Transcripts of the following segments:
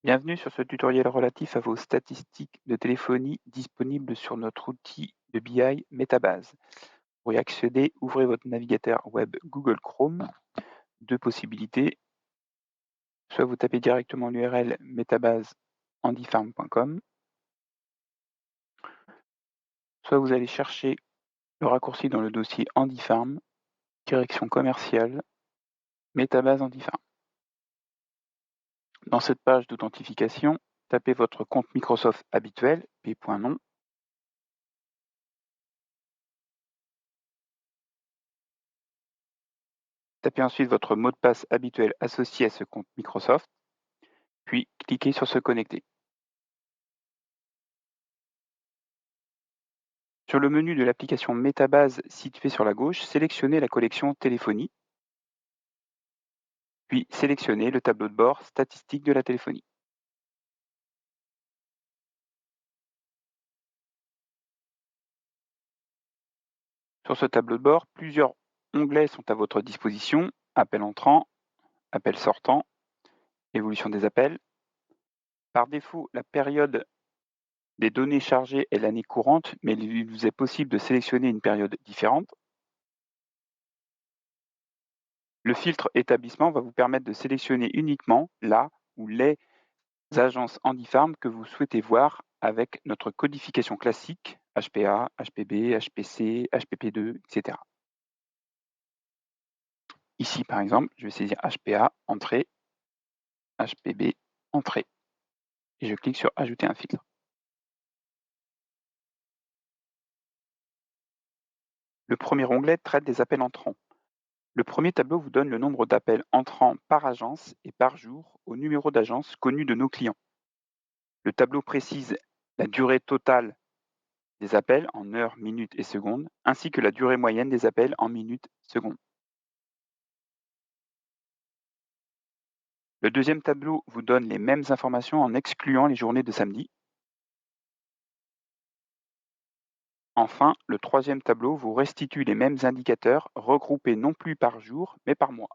Bienvenue sur ce tutoriel relatif à vos statistiques de téléphonie disponibles sur notre outil de BI Metabase. Pour y accéder, ouvrez votre navigateur web Google Chrome. Deux possibilités, soit vous tapez directement l'URL metabaseandyfarm.com, soit vous allez chercher le raccourci dans le dossier Andyfarm, direction commerciale, Metabase Andyfarm. Dans cette page d'authentification, tapez votre compte Microsoft habituel, p.nom. Tapez ensuite votre mot de passe habituel associé à ce compte Microsoft, puis cliquez sur se connecter. Sur le menu de l'application Metabase située sur la gauche, sélectionnez la collection Téléphonie, puis sélectionnez le tableau de bord Statistiques de la téléphonie. Sur ce tableau de bord, plusieurs onglets sont à votre disposition: appel entrant, appel sortant, évolution des appels. Par défaut, la période des données chargées est l'année courante, mais il vous est possible de sélectionner une période différente. Le filtre établissement va vous permettre de sélectionner uniquement la ou les agences Handyfarm que vous souhaitez voir avec notre codification classique HPA, HPB, HPC, HPP2, etc. Ici, par exemple, je vais saisir HPA, entrée, HPB, entrée, et je clique sur Ajouter un filtre. Le premier onglet traite des appels entrants. Le premier tableau vous donne le nombre d'appels entrants par agence et par jour au numéro d'agence connu de nos clients. Le tableau précise la durée totale des appels en heures, minutes et secondes, ainsi que la durée moyenne des appels en minutes, secondes. Le deuxième tableau vous donne les mêmes informations en excluant les journées de samedi. Enfin, le troisième tableau vous restitue les mêmes indicateurs regroupés non plus par jour, mais par mois.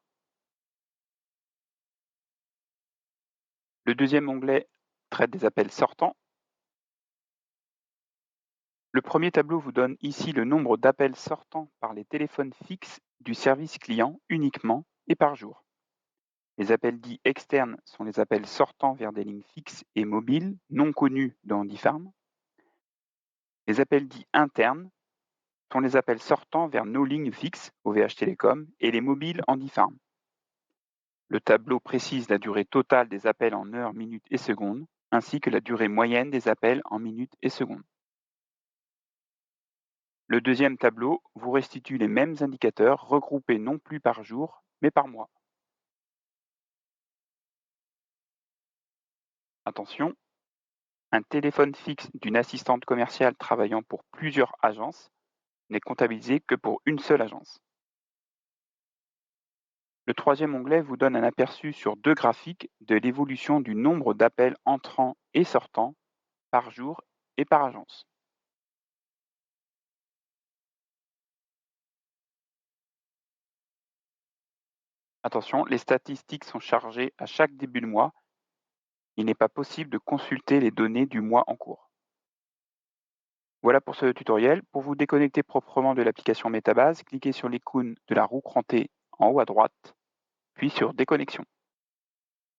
Le deuxième onglet traite des appels sortants. Le premier tableau vous donne ici le nombre d'appels sortants par les téléphones fixes du service client uniquement et par jour. Les appels dits externes sont les appels sortants vers des lignes fixes et mobiles non connues dans Handyfarm. Les appels dits internes sont les appels sortants vers nos lignes fixes, OVH Télécom, et les mobiles Handyfarm. Le tableau précise la durée totale des appels en heures, minutes et secondes, ainsi que la durée moyenne des appels en minutes et secondes. Le deuxième tableau vous restitue les mêmes indicateurs regroupés non plus par jour, mais par mois. Attention, un téléphone fixe d'une assistante commerciale travaillant pour plusieurs agences n'est comptabilisé que pour une seule agence. Le troisième onglet vous donne un aperçu sur deux graphiques de l'évolution du nombre d'appels entrants et sortants par jour et par agence. Attention, les statistiques sont chargées à chaque début de mois. Il n'est pas possible de consulter les données du mois en cours. Voilà pour ce tutoriel. Pour vous déconnecter proprement de l'application Metabase, cliquez sur l'icône de la roue crantée en haut à droite, puis sur Déconnexion.